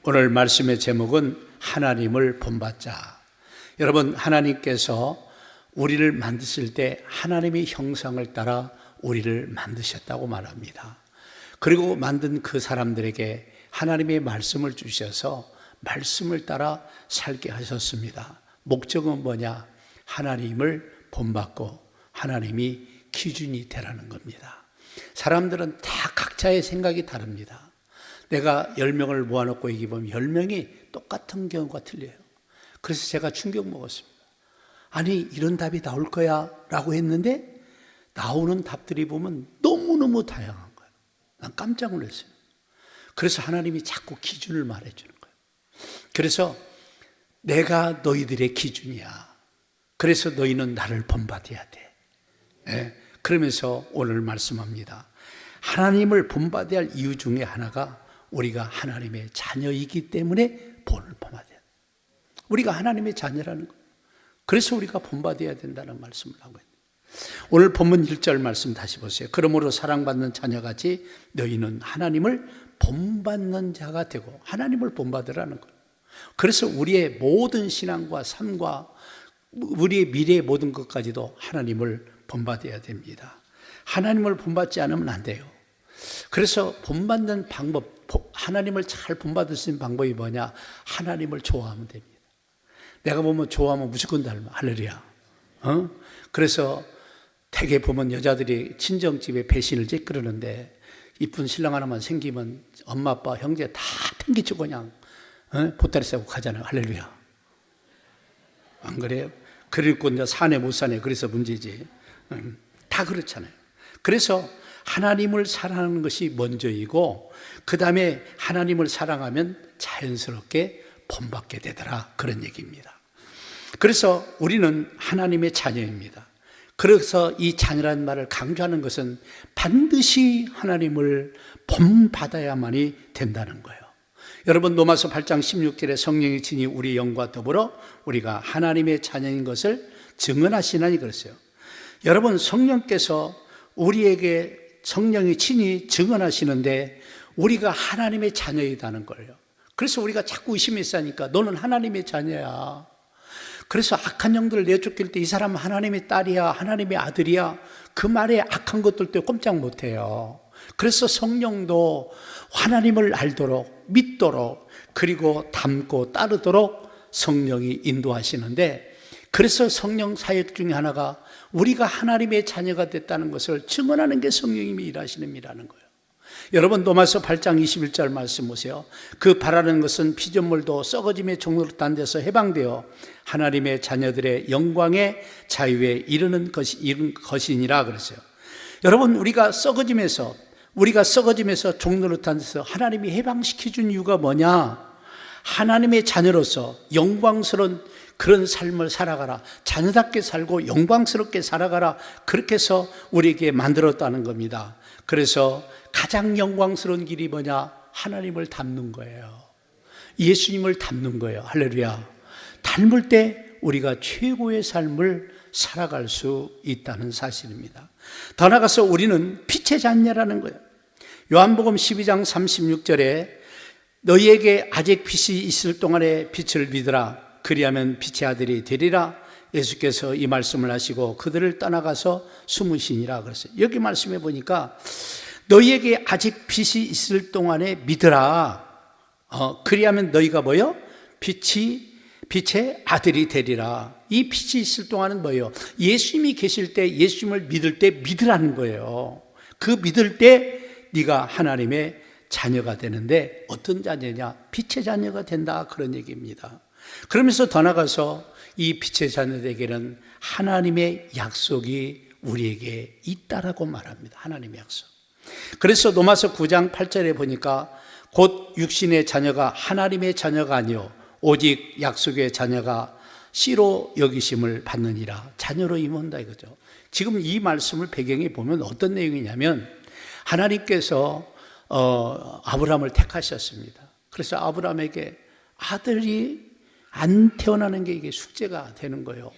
오늘 말씀의 제목은 하나님을 본받자. 여러분, 하나님께서 우리를 만드실 때 하나님의 형상을 따라 우리를 만드셨다고 말합니다. 그리고 만든 그 사람들에게 하나님의 말씀을 주셔서 말씀을 따라 살게 하셨습니다. 목적은 뭐냐? 하나님을 본받고 하나님이 기준이 되라는 겁니다. 사람들은 다 각자의 생각이 다릅니다. 내가 10명을 모아놓고 얘기해보면 10명이 똑같은 경우가 틀려요. 그래서 제가 충격 먹었습니다. 아니, 이런 답이 나올 거야 라고 했는데 나오는 답들이 보면 너무너무 다양한 거예요. 난 깜짝 놀랐어요. 그래서 하나님이 자꾸 기준을 말해주는 거예요. 그래서 내가 너희들의 기준이야. 그래서 너희는 나를 본받아야 돼. 네. 그러면서 오늘 말씀합니다. 하나님을 본받아야 할 이유 중에 하나가 우리가 하나님의 자녀이기 때문에 본을 본받아야 돼. 우리가 하나님의 자녀라는 거예요. 그래서 우리가 본받아야 된다는 말씀을 하고 있습니다. 오늘 본문 1절 말씀 다시 보세요. 그러므로 사랑받는 자녀같이 너희는 하나님을 본받는 자가 되고, 하나님을 본받으라는 거예요. 그래서 우리의 모든 신앙과 삶과 우리의 미래의 모든 것까지도 하나님을 본받아야 됩니다. 하나님을 본받지 않으면 안 돼요. 그래서 본받는 방법, 하나님을 잘 본받을 수 있는 방법이 뭐냐? 하나님을 좋아하면 됩니다. 내가 보면 좋아하면 무조건 닮아. 할렐루야. 그래서 대개 보면 여자들이 친정집에 배신을 찌끄르는데 이쁜 신랑 하나만 생기면 엄마, 아빠, 형제 다 팽개치고 그냥 보따리 싸고 가잖아요. 할렐루야. 안 그래요? 그리고 이제 사네 못 사네. 그래서 문제지. 다 그렇잖아요. 그래서 하나님을 사랑하는 것이 먼저이고, 그 다음에 하나님을 사랑하면 자연스럽게 본받게 되더라, 그런 얘기입니다. 그래서 우리는 하나님의 자녀입니다. 그래서 이 자녀라는 말을 강조하는 것은 반드시 하나님을 본받아야만이 된다는 거예요. 여러분, 로마서 8장 16절에 성령이 친히 우리 영과 더불어 우리가 하나님의 자녀인 것을 증언하시나니 그랬어요. 여러분, 성령께서 우리에게 성령이 친히 증언하시는데 우리가 하나님의 자녀이다는 거예요. 그래서 우리가 자꾸 의심해서 하니까 너는 하나님의 자녀야. 그래서 악한 영들을 내쫓길 때 이 사람은 하나님의 딸이야, 하나님의 아들이야, 그 말에 악한 것들도 꼼짝 못해요. 그래서 성령도 하나님을 알도록, 믿도록, 그리고 닮고 따르도록 성령이 인도하시는데, 그래서 성령 사역 중에 하나가 우리가 하나님의 자녀가 됐다는 것을 증언하는 게 성령님이 일하시는 일이라는 거예요. 여러분, 로마서 8장 21절 말씀 보세요. 그 바라는 것은 피조물도 썩어짐의 종로로 딴 데서 해방되어 하나님의 자녀들의 영광의 자유에 이르는 것이니라 그랬어요. 여러분, 우리가 썩어짐에서 종로로 딴 데서 하나님이 해방시켜준 이유가 뭐냐? 하나님의 자녀로서 영광스러운 그런 삶을 살아가라, 자녀답게 살고 영광스럽게 살아가라, 그렇게 해서 우리에게 만들었다는 겁니다. 그래서 가장 영광스러운 길이 뭐냐? 하나님을 닮는 거예요. 예수님을 닮는 거예요. 할렐루야. 닮을 때 우리가 최고의 삶을 살아갈 수 있다는 사실입니다. 더 나아가서 우리는 빛의 자녀라는 거예요. 요한복음 12장 36절에 너희에게 아직 빛이 있을 동안에 빛을 믿으라, 그리하면 빛의 아들이 되리라. 예수께서 이 말씀을 하시고 그들을 떠나가서 숨으시니라 그랬어요. 여기 말씀해 보니까 너희에게 아직 빛이 있을 동안에 믿으라. 그리하면 너희가 뭐요? 빛의 아들이 되리라. 이 빛이 있을 동안은 뭐예요? 예수님이 계실 때, 예수님을 믿을 때 믿으라는 거예요. 그 믿을 때 네가 하나님의 자녀가 되는데, 어떤 자녀냐? 빛의 자녀가 된다, 그런 얘기입니다. 그러면서 더 나가서 이 빛의 자녀에게는 하나님의 약속이 우리에게 있다라고 말합니다. 하나님의 약속. 그래서 로마서 9장 8절에 보니까 곧 육신의 자녀가 하나님의 자녀가 아니요 오직 약속의 자녀가 씨로 여기심을 받느니라. 자녀로 임한다 이거죠. 지금 이 말씀을 배경에 보면 어떤 내용이냐면, 하나님께서 아브라함을 택하셨습니다. 그래서 아브라함에게 아들이 안 태어나는 게 이게 숙제가 되는 거예요.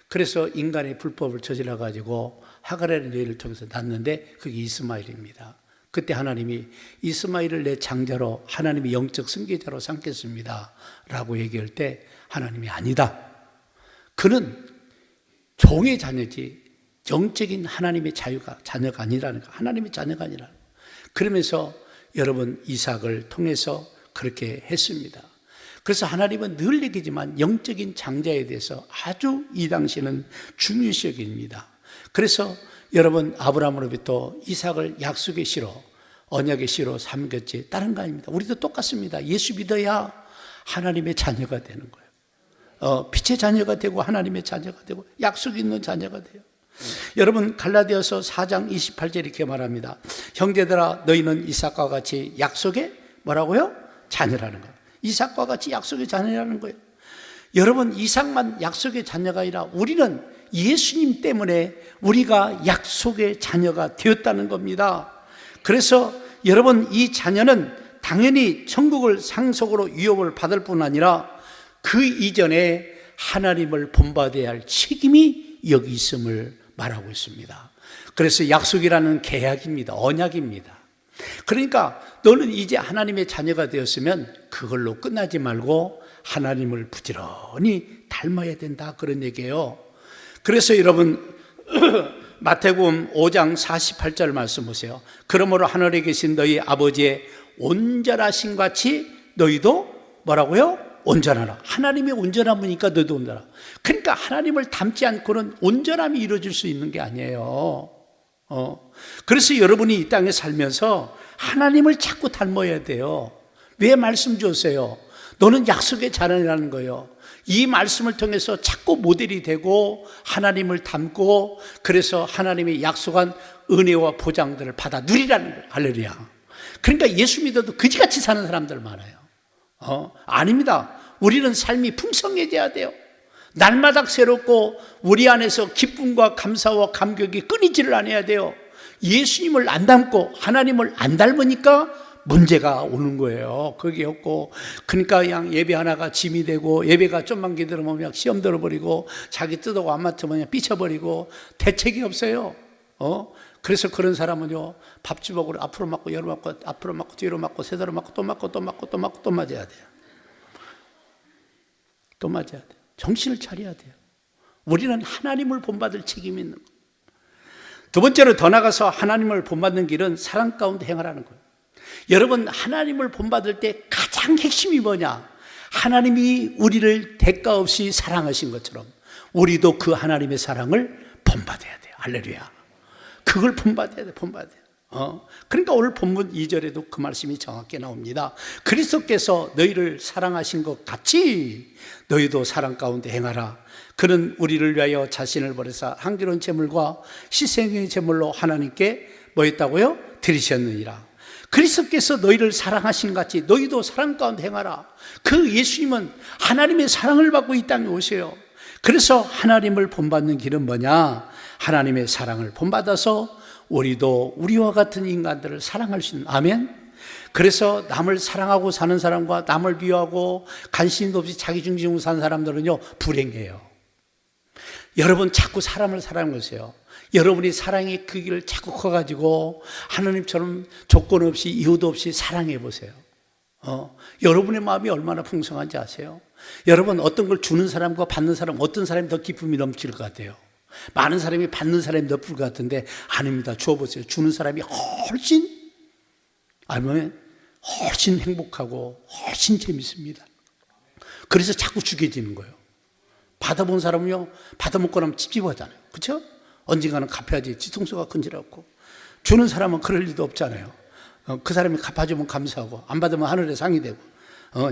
그래서 인간의 불법을 저질러 가지고 하갈이라는 여인을 통해서 낳는데 그게 이스마엘입니다. 그때 하나님이 이스마엘을 내 장자로 하나님의 영적 승계자로 삼겠습니다 라고 얘기할 때 하나님이 아니다. 그는 종의 자녀지 영적인 하나님의 자녀가 아니라는 거. 하나님의 자녀가 아니라는 거. 그러면서 여러분 이삭을 통해서 그렇게 했습니다. 그래서 하나님은 늘 얘기지만 영적인 장자에 대해서 아주 이 당시는 중요시 여깁니다. 그래서 여러분 아브라함으로부터 이삭을 약속의 씨로 언약의 씨로 삼겼지 다른 거 아닙니다. 우리도 똑같습니다. 예수 믿어야 하나님의 자녀가 되는 거예요. 빛의 자녀가 되고 하나님의 자녀가 되고 약속 있는 자녀가 돼요. 여러분 갈라디아서 4장 28절 이렇게 말합니다. 형제들아 너희는 이삭과 같이 약속의 뭐라고요? 자녀라는 거예요. 이삭과 같이 약속의 자녀라는 거예요. 여러분 이삭만 약속의 자녀가 아니라 우리는 예수님 때문에 우리가 약속의 자녀가 되었다는 겁니다. 그래서 여러분 이 자녀는 당연히 천국을 상속으로 유업을 받을 뿐 아니라 그 이전에 하나님을 본받아야 할 책임이 여기 있음을 말하고 있습니다. 그래서 약속이라는 계약입니다. 언약입니다. 그러니까 너는 이제 하나님의 자녀가 되었으면 그걸로 끝나지 말고 하나님을 부지런히 닮아야 된다 그런 얘기예요. 그래서 여러분 마태복음 5장 48절 말씀 보세요. 그러므로 하늘에 계신 너희 아버지의 온전하신 같이 너희도 뭐라고요? 온전하라. 하나님이 온전함이니까 너희도 온전하라. 그러니까 하나님을 닮지 않고는 온전함이 이루어질 수 있는 게 아니에요. 그래서 여러분이 이 땅에 살면서 하나님을 자꾸 닮아야 돼요. 왜 말씀 주세요? 너는 약속의 자녀라는 거예요. 이 말씀을 통해서 자꾸 모델이 되고 하나님을 닮고 그래서 하나님이 약속한 은혜와 보장들을 받아 누리라는 거예요. 할렐루야. 그러니까 예수 믿어도 그지같이 사는 사람들 많아요. 아닙니다. 우리는 삶이 풍성해져야 돼요. 날마다 새롭고 우리 안에서 기쁨과 감사와 감격이 끊이지를 않아야 돼요. 예수님을 안 닮고 하나님을 안 닮으니까 문제가 오는 거예요. 그게 없고 그러니까 그냥 예배 하나가 짐이 되고 예배가 좀만 기다리면 그냥 시험 들어버리고 자기 뜻하고 안 맞으면 그냥 삐쳐버리고 대책이 없어요. 그래서 그런 사람은요 밥주먹으로 앞으로 맞고 열어 맞고 앞으로 맞고 뒤로 맞고 세대로 맞고 또 맞고 또 맞고 또 맞고 또 맞아야 돼요. 또 맞아야 돼요. 정신을 차려야 돼요. 우리는 하나님을 본받을 책임이 있는 거예요. 두 번째로 더 나가서 하나님을 본받는 길은 사랑 가운데 행하라는 거예요. 여러분 하나님을 본받을 때 가장 핵심이 뭐냐? 하나님이 우리를 대가 없이 사랑하신 것처럼 우리도 그 하나님의 사랑을 본받아야 돼요. 할렐루야. 그걸 본받아야 돼. 본받아야 돼. 그러니까 오늘 본문 2절에도 그 말씀이 정확히 나옵니다. 그리스도께서 너희를 사랑하신 것 같이 너희도 사랑 가운데 행하라. 그는 우리를 위하여 자신을 버려서 향기로운 제물과 희생의 제물로 하나님께 뭐 했다고요? 드리셨느니라. 그리스도께서 너희를 사랑하신 같이 너희도 사랑 가운데 행하라. 그 예수님은 하나님의 사랑을 받고 이 땅에 오세요. 그래서 하나님을 본받는 길은 뭐냐? 하나님의 사랑을 본받아서 우리도 우리와 같은 인간들을 사랑할 수 있는, 아멘. 그래서 남을 사랑하고 사는 사람과 남을 비하고 관심도 없이 자기 중심으로 사는 사람들은요 불행해요. 여러분 자꾸 사람을 사랑하세요. 여러분이 사랑의 크기를 자꾸 커가지고 하나님처럼 조건 없이 이유도 없이 사랑해 보세요. 여러분의 마음이 얼마나 풍성한지 아세요? 여러분 어떤 걸 주는 사람과 받는 사람, 어떤 사람이 더 기쁨이 넘칠 것 같아요? 많은 사람이 받는 사람이 더 풀 것 같은데 아닙니다. 주어보세요. 주는 사람이 훨씬 행복하고 훨씬 재밌습니다. 그래서 자꾸 주게 되는 거예요. 받아본 사람은요 받아먹고 나면 찝찝하잖아요. 그렇죠? 언젠가는 갚아야지 뒤통수가 근질없고. 주는 사람은 그럴 일도 없잖아요. 그 사람이 갚아주면 감사하고 안 받으면 하늘에 상이 되고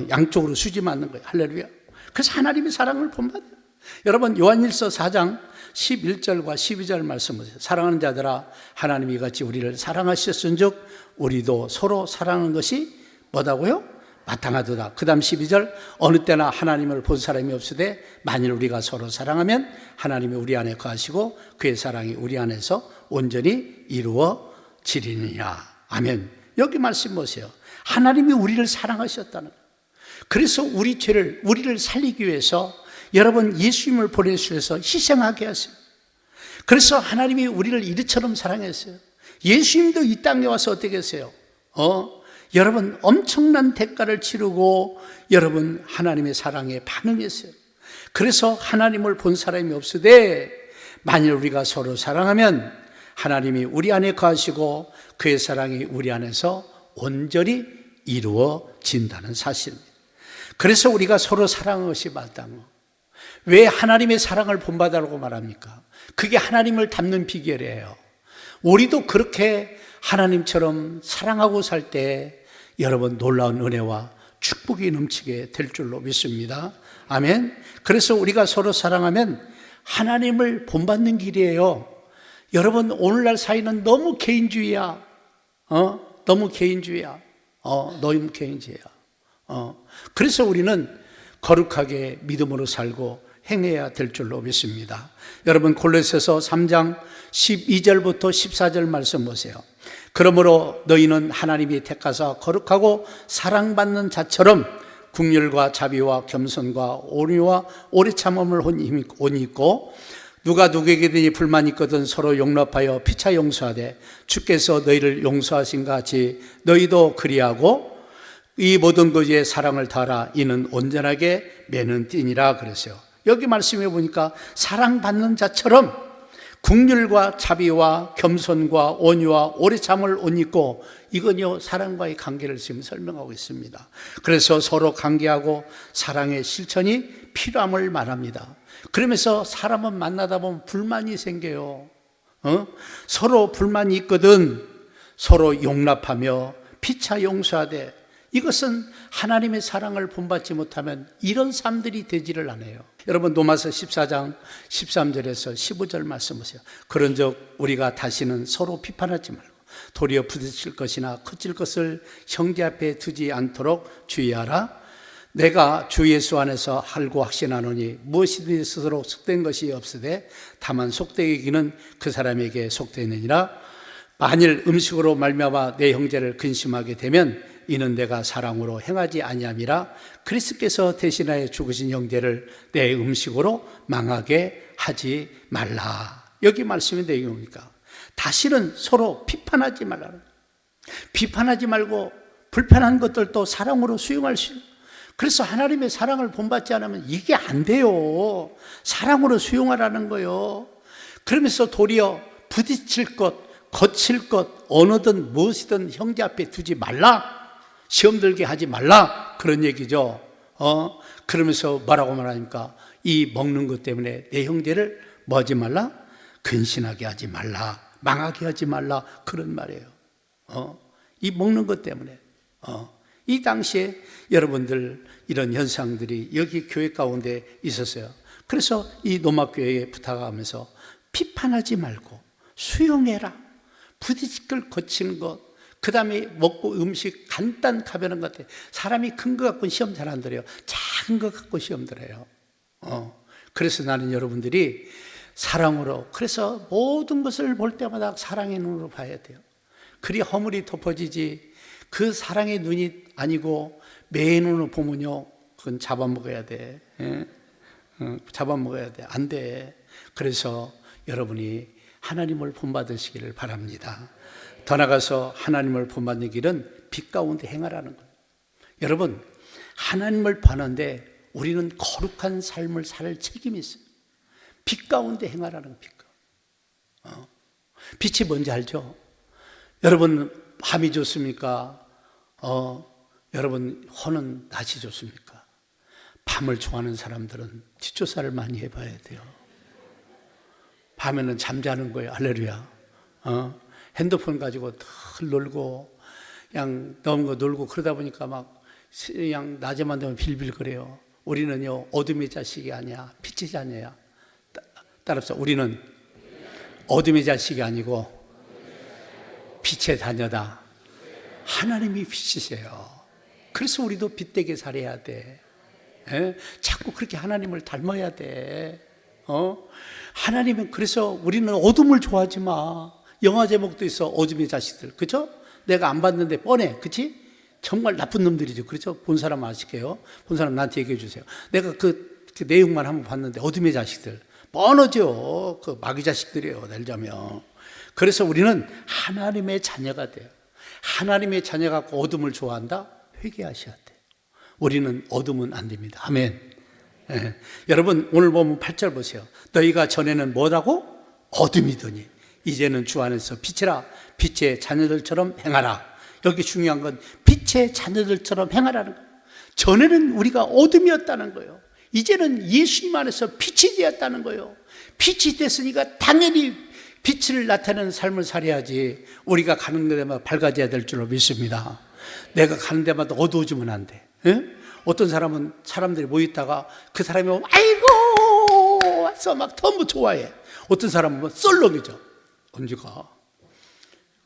양쪽으로 수지 맞는 거예요. 할렐루야. 그래서 하나님의 사랑을 본받아요. 여러분 요한일서 4장 11절과 12절 말씀 보세요. 사랑하는 자들아 하나님이 같이 우리를 사랑하셨은즉 우리도 서로 사랑하는 것이 뭐다고요? 마땅하도다. 그 다음 12절 어느 때나 하나님을 본 사람이 없으되 만일 우리가 서로 사랑하면 하나님이 우리 안에 거하시고 그의 사랑이 우리 안에서 온전히 이루어지리니라. 아멘. 여기 말씀 보세요. 하나님이 우리를 사랑하셨다는 거예요. 그래서 우리를 살리기 위해서 여러분 예수님을 보내주셔서 희생하게 하세요. 그래서 하나님이 우리를 이처럼 사랑했어요. 예수님도 이 땅에 와서 어떻게 했어요? 여러분 엄청난 대가를 치르고 여러분 하나님의 사랑에 반응했어요. 그래서 하나님을 본 사람이 없으되 만일 우리가 서로 사랑하면 하나님이 우리 안에 거하시고 그의 사랑이 우리 안에서 온전히 이루어진다는 사실입니다. 그래서 우리가 서로 사랑하는 것이 마땅해요. 왜 하나님의 사랑을 본받으라고 말합니까? 그게 하나님을 닮는 비결이에요. 우리도 그렇게 하나님처럼 사랑하고 살 때 여러분 놀라운 은혜와 축복이 넘치게 될 줄로 믿습니다. 아멘. 그래서 우리가 서로 사랑하면 하나님을 본받는 길이에요. 여러분 오늘날 사회는 너무 개인주의야. 너무 개인주의야. 너무 개인주의야. 그래서 우리는 거룩하게 믿음으로 살고 행해야 될 줄로 믿습니다. 여러분 골로새서 3장 12절부터 14절 말씀 보세요. 그러므로 너희는 하나님이 택하사 거룩하고 사랑받는 자처럼 긍휼과 자비와 겸손과 온유와 오래 참음을 온이 있고 누가 누구에게든지 불만이 있거든 서로 용납하여 피차 용서하되 주께서 너희를 용서하신 같이 너희도 그리하고 이 모든 것에 사랑을 다하라. 이는 온전하게 매는 띠니라 그랬어요. 여기 말씀해 보니까 사랑받는 자처럼 긍휼과 자비와 겸손과 온유와 오래 참을 옷 입고 이건요 사랑과의 관계를 지금 설명하고 있습니다. 그래서 서로 관계하고 사랑의 실천이 필요함을 말합니다. 그러면서 사람은 만나다 보면 불만이 생겨요. 서로 불만이 있거든 서로 용납하며 피차 용서하되 이것은 하나님의 사랑을 본받지 못하면 이런 삶들이 되지를 않아요. 여러분 로마서 14장 13절에서 15절 말씀 보세요. 그런즉 우리가 다시는 서로 비판하지 말고 도리어 부딪힐 것이나 커질 것을 형제 앞에 두지 않도록 주의하라. 내가 주 예수 안에서 알고 확신하노니 무엇이든지 스스로 속된 것이 없으되 다만 속되기는 그 사람에게 속되느니라. 만일 음식으로 말미암아 내 형제를 근심하게 되면 이는 내가 사랑으로 행하지 아니함이라. 그리스도께서 대신하여 죽으신 형제를 내 음식으로 망하게 하지 말라. 여기 말씀이 내용이니까 다시는 서로 비판하지 말라. 비판하지 말고 불편한 것들도 사랑으로 수용할 수 있는. 그래서 하나님의 사랑을 본받지 않으면 이게 안 돼요. 사랑으로 수용하라는 거예요. 그러면서 도리어 부딪힐 것, 거칠 것, 어느든 무엇이든 형제 앞에 두지 말라. 시험 들게 하지 말라. 그런 얘기죠. 그러면서 뭐라고 말하니까 이 먹는 것 때문에 내 형제를 뭐 하지 말라? 근신하게 하지 말라. 망하게 하지 말라. 그런 말이에요. 이 먹는 것 때문에. 이 당시에 여러분들 이런 현상들이 여기 교회 가운데 있었어요. 그래서 이 노마교회에 부탁하면서 비판하지 말고 수용해라. 부딪힐 거치는 것, 그 다음에 먹고 음식 간단 가벼운 것 같아요. 사람이 큰 거 갖고 시험 잘 안 들어요. 작은 거 갖고 시험 들어요. 그래서 나는 여러분들이 사랑으로, 그래서 모든 것을 볼 때마다 사랑의 눈으로 봐야 돼요. 그리 허물이 덮어지지. 그 사랑의 눈이 아니고 매의 눈으로 보면요, 그건 잡아먹어야 돼. 잡아먹어야 돼. 안 돼. 그래서 여러분이 하나님을 본받으시기를 바랍니다. 더 나아가서 하나님을 본받는 길은 빛 가운데 행하라는 거예요. 여러분, 하나님을 보는데 우리는 거룩한 삶을 살 책임이 있어요. 빛 가운데 행하라는 빛. 빛이 뭔지 알죠? 여러분, 밤이 좋습니까? 여러분, 허는 낮이 좋습니까? 밤을 좋아하는 사람들은 뒷조사를 많이 해봐야 돼요. 밤에는 잠자는 거예요. 할렐루야. 핸드폰 가지고 덜 놀고 그냥 너무 거 놀고 그러다 보니까 막 그냥 낮에만 되면 빌빌거려요. 우리는요 어둠의 자식이 아니야, 빛의 자녀야. 따라서 우리는 어둠의 자식이 아니고 빛의 자녀다. 하나님이 빛이세요. 그래서 우리도 빛되게 살아야 돼. 자꾸 그렇게 하나님을 닮아야 돼. 하나님은, 그래서 우리는 어둠을 좋아하지 마. 영화 제목도 있어. 어둠의 자식들. 그죠? 내가 안 봤는데 뻔해. 그치? 정말 나쁜 놈들이죠. 그렇죠? 본 사람 아실게요. 본 사람 나한테 얘기해 주세요. 내가 그 내용만 한번 봤는데 어둠의 자식들 뻔하죠. 그 마귀 자식들이에요. 내자면. 그래서 우리는 하나님의 자녀가 돼요. 하나님의 자녀 갖고 어둠을 좋아한다? 회개하셔야 돼요. 우리는 어둠은 안 됩니다. 아멘. 예. 여러분 오늘 보면 8절 보세요. 너희가 전에는 뭐라고? 어둠이더니 이제는 주 안에서 빛이라. 빛의 자녀들처럼 행하라. 여기 중요한 건 빛의 자녀들처럼 행하라는 거예요. 전에는 우리가 어둠이었다는 거예요. 이제는 예수님 안에서 빛이 되었다는 거예요. 빛이 됐으니까 당연히 빛을 나타내는 삶을 살아야지. 우리가 가는 데마다 밝아져야 될 줄로 믿습니다. 내가 가는 데마다 어두워지면 안 돼. 예? 어떤 사람은 사람들이 모였다가 그 사람이 오면 아이고 와서 막 너무 좋아해. 어떤 사람은 썰렁해져. 언제가?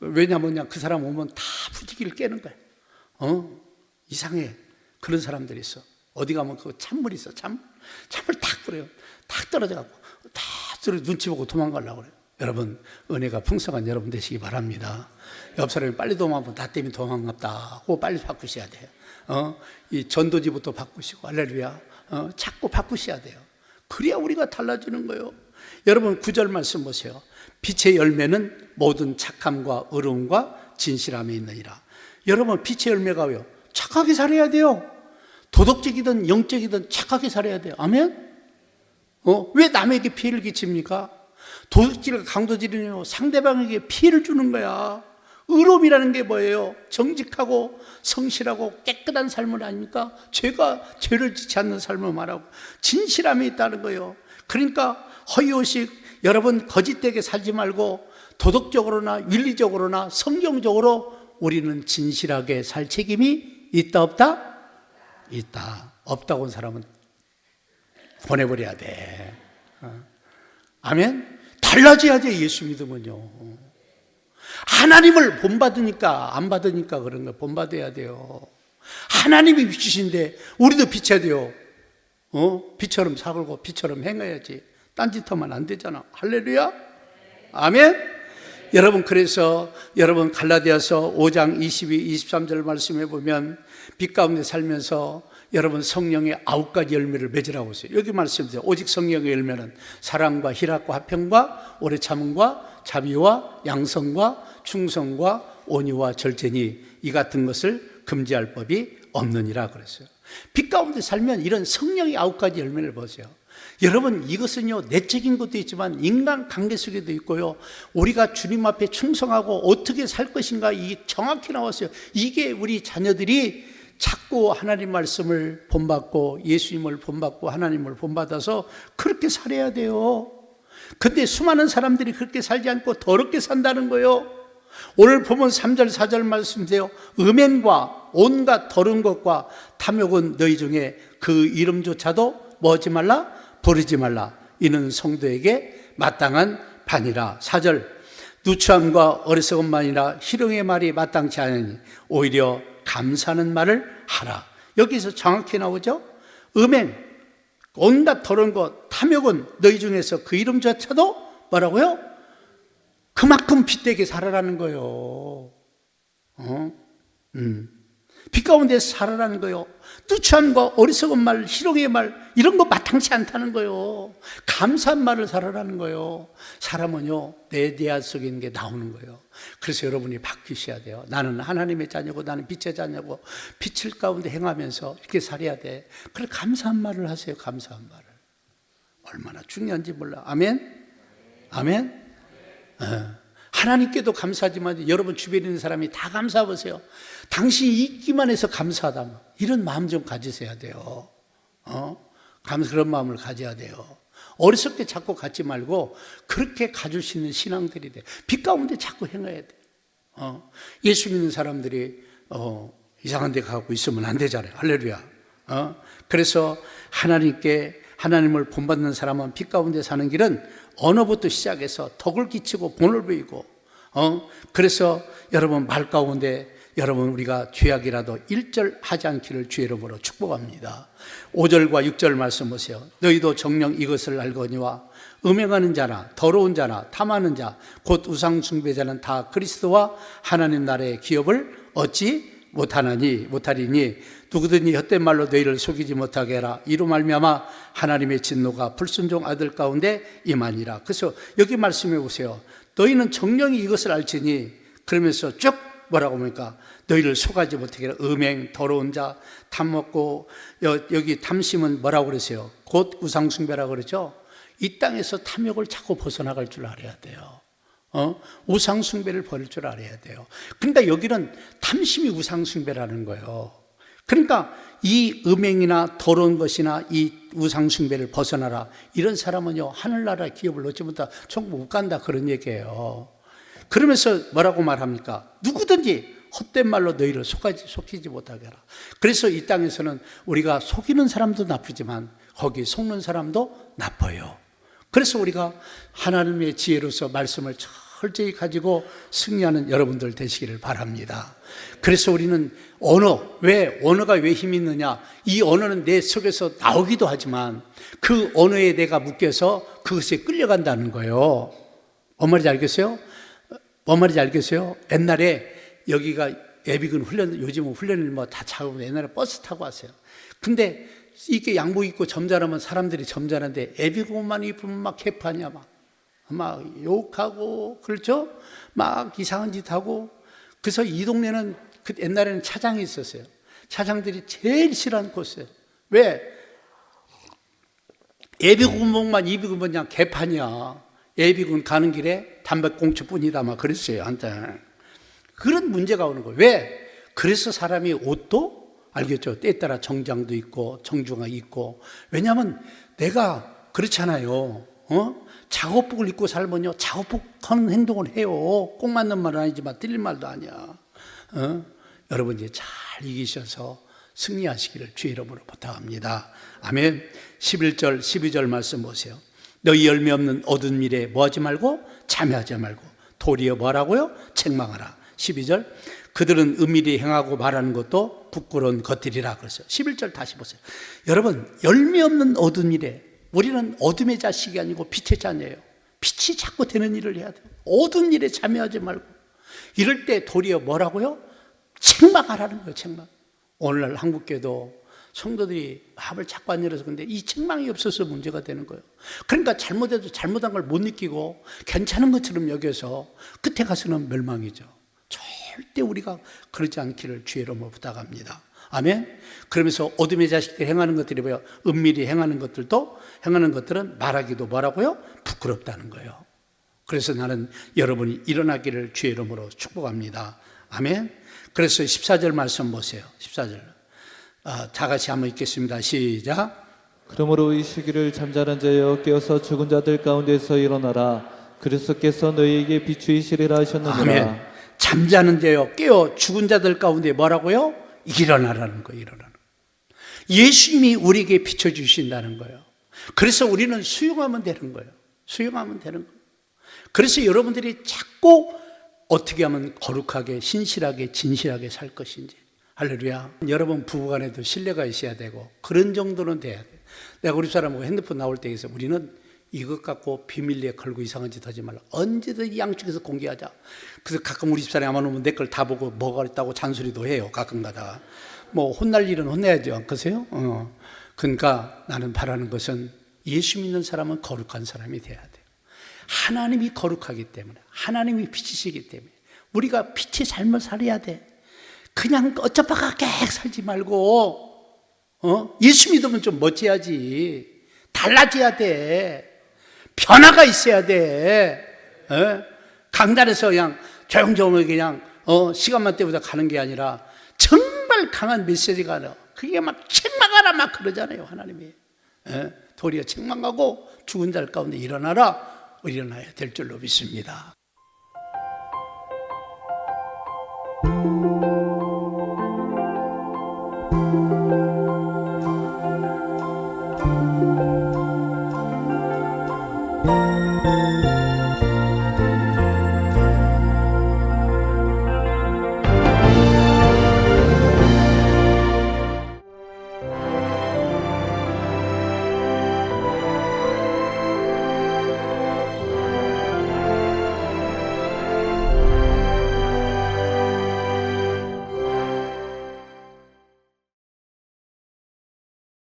왜냐면 그 사람 오면 다 분위기를 깨는 거야. 이상해. 그런 사람들이 있어. 어디 가면 그 찬물 있어. 찬물 탁 뿌려요. 탁 떨어져갖고 다 눈치 보고 도망가려고 그래요. 여러분 은혜가 풍성한 여러분 되시기 바랍니다. 옆 사람이 빨리 도망가면 나 때문에 도망갔다 하고 빨리 바꾸셔야 돼요. 이 전도지부터 바꾸시고 할렐루야. 자꾸 바꾸셔야 돼요. 그래야 우리가 달라지는 거예요. 여러분 9절 말씀 보세요. 빛의 열매는 모든 착함과 의로움과 진실함에 있느니라. 여러분 빛의 열매가 왜요? 착하게 살아야 돼요. 도덕적이든 영적이든 착하게 살아야 돼요. 아멘? 왜 남에게 피해를 끼칩니까? 도덕질과 강도질은요, 상대방에게 피해를 주는 거야. 의로움이라는 게 뭐예요? 정직하고 성실하고 깨끗한 삶을 아닙니까? 죄를 짓지 않는 삶을 말하고 진실함이 있다는 거예요. 그러니까 허위호식, 여러분 거짓되게 살지 말고 도덕적으로나 윤리적으로나 성경적으로 우리는 진실하게 살 책임이 있다 없다? 있다. 없다고 한 사람은 보내버려야 돼. 아멘? 달라져야 돼. 예수 믿으면요. 하나님을 본받으니까 안 받으니까 그런 거 본받아야 돼요. 하나님이 빛이신데 우리도 빛해야 돼요. 빛처럼 살고 빛처럼 행해야지. 딴짓하면 안 되잖아. 할렐루야. 아멘. 여러분 그래서 여러분 갈라디아서 5장 22, 23절 말씀해 보면 빛 가운데 살면서 여러분 성령의 9가지 열매를 맺으라고 했어요. 여기 말씀드려요. 오직 성령의 열매는 사랑과 희락과 화평과 오래 참음과 자비와 양성과 충성과 온유와 절제니 이 같은 것을 금지할 법이 없느니라 그랬어요. 빛 가운데 살면 이런 성령의 9가지 열매를 보세요. 여러분 이것은요 내적인 것도 있지만 인간관계 속에도 있고요. 우리가 주님 앞에 충성하고 어떻게 살 것인가 이 정확히 나왔어요. 이게 우리 자녀들이 자꾸 하나님 말씀을 본받고 예수님을 본받고 하나님을 본받아서 그렇게 살아야 돼요. 근데 수많은 사람들이 그렇게 살지 않고 더럽게 산다는 거예요. 오늘 보면 3절 4절 말씀이세요. 음행과 온갖 더러운 것과 탐욕은 너희 중에 그 이름조차도 뭐 하지 말라? 부르지 말라. 이는 성도에게 마땅한 반이라. 4절 누추함과 어리석음만이라 희롱의 말이 마땅치 않으니 오히려 감사하는 말을 하라. 여기서 정확히 나오죠. 음행, 온갖 더러운 것, 탐욕은 너희 중에서 그 이름조차도 뭐라고요? 그만큼 빛되게 살아라는 거예요. 빛 가운데 살아라는 거예요. 누추함과 어리석은 말, 희롱의 말 이런 거 마땅치 않다는 거예요. 감사한 말을 살아라는 거예요. 사람은요 내 대화 속에 있는 게 나오는 거예요. 그래서 여러분이 바뀌셔야 돼요. 나는 하나님의 자녀고 나는 빛의 자녀고 빛을 가운데 행하면서 이렇게 살아야 돼. 그래 감사한 말을 하세요. 감사한 말을. 얼마나 중요한지 몰라. 아멘? 아멘? 하나님께도 감사하지만 여러분 주변에 있는 사람이 다 감사해 보세요. 당신이 있기만 해서 감사하다. 이런 마음 좀 가지셔야 돼요. 그런 마음을 가져야 돼요. 어리석게 자꾸 갖지 말고 그렇게 가질 수 있는 신앙들이 돼. 빛 가운데 자꾸 행해야 돼. 예수 믿는 사람들이 이상한 데 가고 있으면 안 되잖아요. 할렐루야. 그래서 하나님을 본받는 사람은 빛 가운데 사는 길은 언어부터 시작해서 덕을 끼치고 본을 보이고 그래서 여러분 말 가운데 여러분 우리가 죄악이라도 일절 하지 않기를 주의 이름으로 축복합니다. 5절과 6절 말씀 보세요. 너희도 정녕 이것을 알거니와 음행하는 자나 더러운 자나 탐하는 자 곧 우상 숭배자는 다 그리스도와 하나님 나라의 기업을 얻지 못하리니 누구든지 헛된 말로 너희를 속이지 못하게 해라. 이로 말미암아 하나님의 진노가 불순종 아들 가운데 임하니라. 그래서 여기 말씀해 보세요. 너희는 정령이 이것을 알지니, 그러면서 쭉 뭐라고 합니까? 너희를 속하지 못하게 해라. 음행, 더러운 자, 탐먹고, 여기 탐심은 뭐라고 그러세요? 곧 우상숭배라고 그러죠. 이 땅에서 탐욕을 자꾸 벗어나갈 줄 알아야 돼요. 우상숭배를 버릴 줄 알아야 돼요. 그러니까 여기는 탐심이 우상숭배라는 거예요. 그러니까 이 음행이나 더러운 것이나 이 우상숭배를 벗어나라. 이런 사람은요, 하늘나라 기업을 얻지 못하 천국 못 간다, 그런 얘기예요. 그러면서 뭐라고 말합니까? 누구든지 헛된 말로 너희를 속이지 못하게 하라. 그래서 이 땅에서는 우리가 속이는 사람도 나쁘지만 거기 속는 사람도 나빠요. 그래서 우리가 하나님의 지혜로서 말씀을 철저히 가지고 승리하는 여러분들 되시기를 바랍니다. 그래서 우리는 언어가 왜 힘이 있느냐? 이 언어는 내 속에서 나오기도 하지만 그 언어에 내가 묶여서 그것에 끌려간다는 거예요. 뭔 말인지 알겠어요? 뭔 말인지 알겠어요? 옛날에 여기가 예비군 훈련, 요즘은 훈련을 뭐 다 차고 옛날에 버스 타고 왔어요. 근데 이렇게 양복 입고 점잖으면 사람들이 점잖은데 예비군만 입으면 막 개판이야. 막 욕하고, 그렇죠? 막 이상한 짓 하고. 그래서 이 동네는 옛날에는 차장이 있었어요. 차장들이 제일 싫어하는 코스예요. 왜? 예비군복만 입으면 그냥 개판이야. 예비군 가는 길에 담배꽁초뿐이다, 막 그랬어요, 한때. 그런 문제가 오는 거예요. 왜? 그래서 사람이 옷도, 알겠죠? 때에 따라 정장도 있고 정중하게 입고. 왜냐하면 내가 그렇잖아요. 작업복을 입고 살면요, 작업복 하는 행동을 해요. 꼭 맞는 말은 아니지만 틀린 말도 아니야. 여러분 이제 잘 이기셔서 승리하시기를 주의 이름으로 부탁합니다. 아멘. 11절 12절 말씀 보세요. 너희 열매 없는 어두운 일에 뭐하지 말고 참여하지 말고 도리어 뭐라고요? 책망하라. 12절 그들은 은밀히 행하고 말하는 것도 부끄러운 것들이라 그랬어요. 11절 다시 보세요. 여러분, 열매 없는 어두운 일에, 우리는 어둠의 자식이 아니고 빛의 자녀예요. 빛이 자꾸 되는 일을 해야 돼요. 어두운 일에 참여하지 말고. 이럴 때 도리어 뭐라고요? 책망하라는 거예요. 책망. 오늘날 한국교회도 성도들이 마음을 자꾸 안 열어서 근데 이 책망이 없어서 문제가 되는 거예요. 그러니까 잘못해도 잘못한 걸 못 느끼고 괜찮은 것처럼 여겨서 끝에 가서는 멸망이죠. 절대 우리가 그러지 않기를 주의 이름으로 부탁합니다. 아멘. 그러면서 어둠의 자식들이 행하는 것들이 뭐예요? 은밀히 행하는 것들은 말하기도 뭐라고요? 부끄럽다는 거예요. 그래서 나는 여러분이 일어나기를 주의 이름으로 축복합니다. 아멘. 그래서 14절 말씀 보세요. 14절. 다 같이 한번 읽겠습니다. 시작. 그러므로 이 시기를 잠자는 자여 깨어서 죽은 자들 가운데서 일어나라. 그리스도께서 너희에게 비추이시리라 하셨느니라. 아멘. 잠자는 자여 깨어 죽은 자들 가운데 뭐라고요? 일어나라는 거예요. 일어나는. 예수님이 우리에게 비춰주신다는 거예요. 그래서 우리는 수용하면 되는 거예요. 수용하면 되는 거예요. 그래서 여러분들이 자꾸 어떻게 하면 거룩하게, 신실하게, 진실하게 살 것인지. 할렐루야. 여러분 부부간에도 신뢰가 있어야 되고 그런 정도는 돼야 돼요. 내가 우리 사람하고 핸드폰 나올 때 있어. 우리는 이것 갖고 비밀리에 걸고 이상한 짓 하지 말라. 언제든 양쪽에서 공개하자. 그래서 가끔 우리 집사람이 아마 오면 내 걸 다 보고 뭐가 있다고 잔소리도 해요. 가끔 가다가. 뭐 혼날 일은 혼내야죠. 그러세요? 그러니까 나는 바라는 것은 예수 믿는 사람은 거룩한 사람이 돼야 돼요. 하나님이 거룩하기 때문에, 하나님이 빛이시기 때문에 우리가 빛의 삶을 살아야 돼. 그냥 어쩌다가게 살지 말고 예수 믿으면 좀 멋져야지. 달라져야 돼. 변화가 있어야 돼. 강단에서 그냥 조용조용하게 그냥 시간만 때보다 가는 게 아니라 정말 강한 메시지가 나와. 그게 막 책망하라 막 그러잖아요. 하나님이. 도리어 책망하고 죽은 자들 가운데 일어나라. 일어나야 될 줄로 믿습니다.